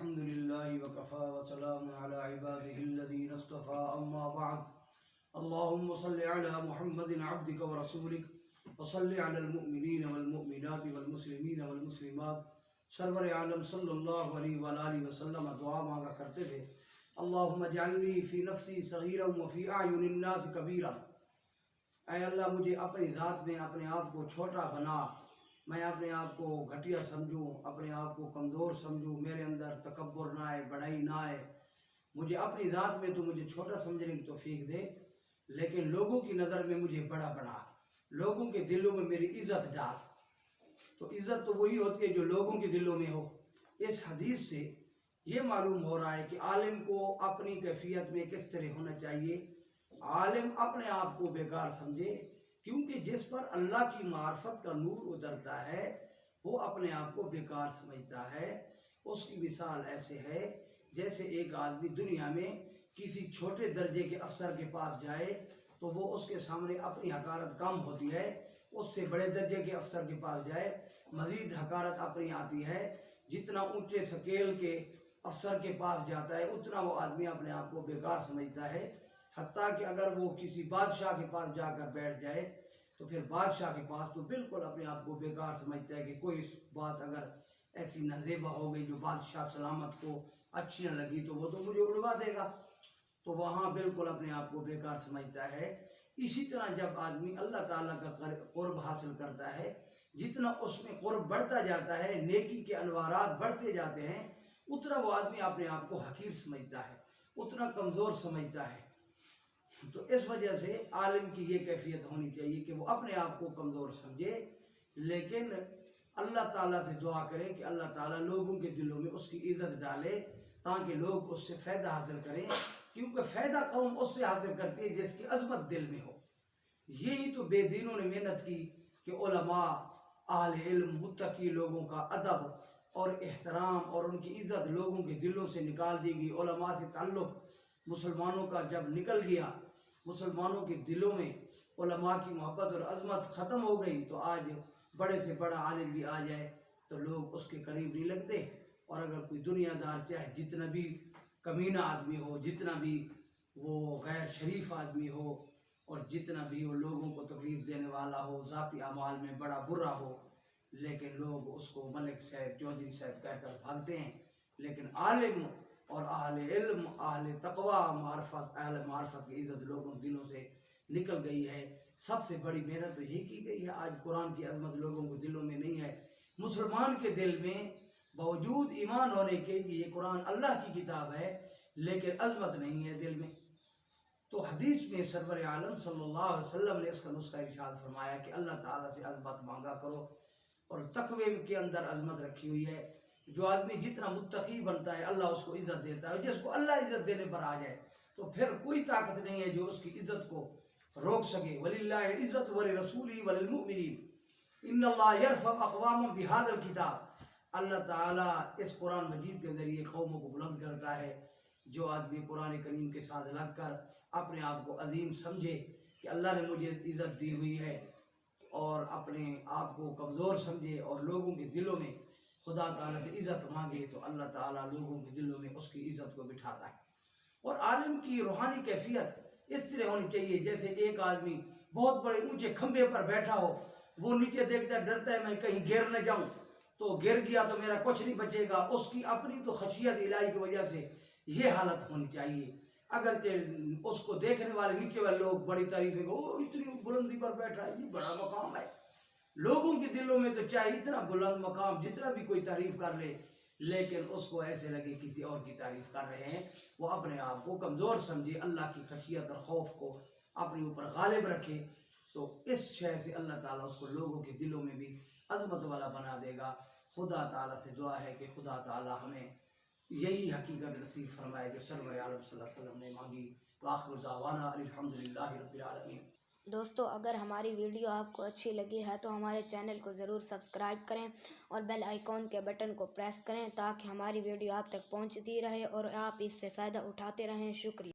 الحمد لله وكفى وسلام على عباده الذين اصطفى أما بعد اللهم صل على محمد عبدك ورسولك وصل على المؤمنين والمؤمنات والمسلمين والمسلمات سرور عالم صلی اللہ علیہ وآلہ وسلم دعا مانگا کرتے تھے اللہم اجعلنی فی نفسی صغیرا وفی اعین الناس کبیرا، اے اللہ مجھے اپنی ذات میں اپنے آپ کو چھوٹا بنا، میں اپنے آپ کو گھٹیا سمجھوں، اپنے آپ کو کمزور سمجھوں، میرے اندر تکبر نہ آئے، بڑائی نہ آئے، مجھے اپنی ذات میں تو مجھے چھوٹا سمجھنے کی توفیق دے، لیکن لوگوں کی نظر میں مجھے بڑا بنا، لوگوں کے دلوں میں میری عزت ڈال۔ تو عزت تو وہی ہوتی ہے جو لوگوں کے دلوں میں ہو۔ اس حدیث سے یہ معلوم ہو رہا ہے کہ عالم کو اپنی کیفیت میں کس طرح ہونا چاہیے۔ عالم اپنے آپ کو بیکار سمجھے، کیونکہ جس پر اللہ کی معرفت کا نور اترتا ہے وہ اپنے آپ کو بیکار سمجھتا ہے۔ اس کی مثال ایسے ہے جیسے ایک آدمی دنیا میں کسی چھوٹے درجے کے افسر کے پاس جائے تو وہ اس کے سامنے اپنی حقارت کم ہوتی ہے، اس سے بڑے درجے کے افسر کے پاس جائے مزید حقارت اپنی آتی ہے۔ جتنا اونچے سکیل کے افسر کے پاس جاتا ہے اتنا وہ آدمی اپنے آپ کو بیکار سمجھتا ہے، حتیٰ کہ اگر وہ کسی بادشاہ کے پاس جا کر بیٹھ جائے تو پھر بادشاہ کے پاس تو بالکل اپنے آپ کو بیکار سمجھتا ہے کہ کوئی بات اگر ایسی نازیبہ ہو گئی جو بادشاہ سلامت کو اچھی نہ لگی تو وہ تو مجھے اڑوا دے گا، تو وہاں بالکل اپنے آپ کو بیکار سمجھتا ہے۔ اسی طرح جب آدمی اللہ تعالیٰ کا قرب حاصل کرتا ہے، جتنا اس میں قرب بڑھتا جاتا ہے، نیکی کے انوارات بڑھتے جاتے ہیں، اتنا وہ آدمی اپنے آپ کو حقیر سمجھتا ہے، اتنا کمزور سمجھتا ہے۔ تو اس وجہ سے عالم کی یہ کیفیت ہونی چاہیے کہ وہ اپنے آپ کو کمزور سمجھے، لیکن اللہ تعالیٰ سے دعا کرے کہ اللہ تعالیٰ لوگوں کے دلوں میں اس کی عزت ڈالے تاکہ لوگ اس سے فائدہ حاصل کریں، کیونکہ فائدہ قوم اس سے حاصل کرتی ہے جس کی عظمت دل میں ہو۔ یہی تو بے دینوں نے محنت کی کہ علماء، اہل علم، متقی لوگوں کا ادب اور احترام اور ان کی عزت لوگوں کے دلوں سے نکال دی گئی۔ علماء سے تعلق مسلمانوں کا جب نکل گیا، مسلمانوں کے دلوں میں علماء کی محبت اور عظمت ختم ہو گئی، تو آج بڑے سے بڑا عالم بھی آ جائے تو لوگ اس کے قریب نہیں لگتے، اور اگر کوئی دنیا دار چاہے جتنا بھی کمینہ آدمی ہو، جتنا بھی وہ غیر شریف آدمی ہو، اور جتنا بھی وہ لوگوں کو تکلیف دینے والا ہو، ذاتی اعمال میں بڑا برا ہو، لیکن لوگ اس کو ملک صاحب، چودھری صاحب کہہ کر بھاگتے ہیں۔ لیکن عالم اور اہل علم، اہل تقوی، معرفت، اہل معرفت کی عزت لوگوں کے دلوں سے نکل گئی ہے۔ سب سے بڑی محنت تو یہی کی گئی ہے۔ آج قرآن کی عظمت لوگوں کے دلوں میں نہیں ہے۔ مسلمان کے دل میں باوجود ایمان ہونے کے یہ قرآن اللہ کی کتاب ہے، لیکن عظمت نہیں ہے دل میں۔ تو حدیث میں سرور عالم صلی اللہ علیہ وسلم نے اس کا نسخہ ارشاد فرمایا کہ اللہ تعالیٰ سے عظمت مانگا کرو، اور تقوی کے اندر عظمت رکھی ہوئی ہے۔ جو آدمی جتنا متقی بنتا ہے اللہ اس کو عزت دیتا ہے، جس کو اللہ عزت دینے پر آ جائے تو پھر کوئی طاقت نہیں ہے جو اس کی عزت کو روک سکے۔ وَلِلَّهِ الْعِزَّةُ وَلِرَسُولِهِ وَلِلْمُؤْمِنِينَ إِنَّ اللَّهَ يَرْفَعُ أَقْوَامًا بِهَذَا الْكِتَابِ۔ اللہ تعالیٰ اس قرآن مجید کے ذریعے قوموں کو بلند کرتا ہے۔ جو آدمی قرآن کریم کے ساتھ لگ کر اپنے آپ کو عظیم سمجھے کہ اللہ نے مجھے عزت دی ہوئی ہے، اور اپنے آپ کو کمزور سمجھے اور لوگوں کے دلوں میں خدا تعالیٰ سے عزت مانگے، تو اللہ تعالیٰ لوگوں کے دلوں میں اس کی عزت کو بٹھاتا ہے۔ اور عالم کی روحانی کیفیت اس طرح ہونی چاہیے جیسے ایک آدمی بہت بڑے اونچے کھمبے پر بیٹھا ہو، وہ نیچے دیکھتا ہے، ڈرتا ہے میں کہیں گر نہ جاؤں، تو گر گیا تو میرا کچھ نہیں بچے گا۔ اس کی اپنی تو خشیت الہی کی وجہ سے یہ حالت ہونی چاہیے۔ اگرچہ اس کو دیکھنے والے نیچے والے لوگ بڑی تعریفیں کہ وہ اتنی بلندی پر بیٹھا ہے، یہ بڑا مقام ہے، لوگوں کے دلوں میں تو چاہے اتنا بلند مقام جتنا بھی کوئی تعریف کر لے، لیکن اس کو ایسے لگے کسی اور کی تعریف کر رہے ہیں۔ وہ اپنے آپ کو کمزور سمجھے، اللہ کی خشیت اور خوف کو اپنے اوپر غالب رکھے، تو اس شے سے اللہ تعالیٰ اس کو لوگوں کے دلوں میں بھی عظمت والا بنا دے گا۔ خدا تعالیٰ سے دعا ہے کہ خدا تعالیٰ ہمیں یہی حقیقت نصیب فرمائے جو سرور عالم صلی اللہ علیہ وسلم نے مانگی۔ وآخر دعوانا الحمدللہ رب العالمین۔ دوستو، اگر ہماری ویڈیو آپ کو اچھی لگی ہے تو ہمارے چینل کو ضرور سبسکرائب کریں اور بیل آئیکن کے بٹن کو پریس کریں تاکہ ہماری ویڈیو آپ تک پہنچتی رہے اور آپ اس سے فائدہ اٹھاتے رہیں۔ شکریہ۔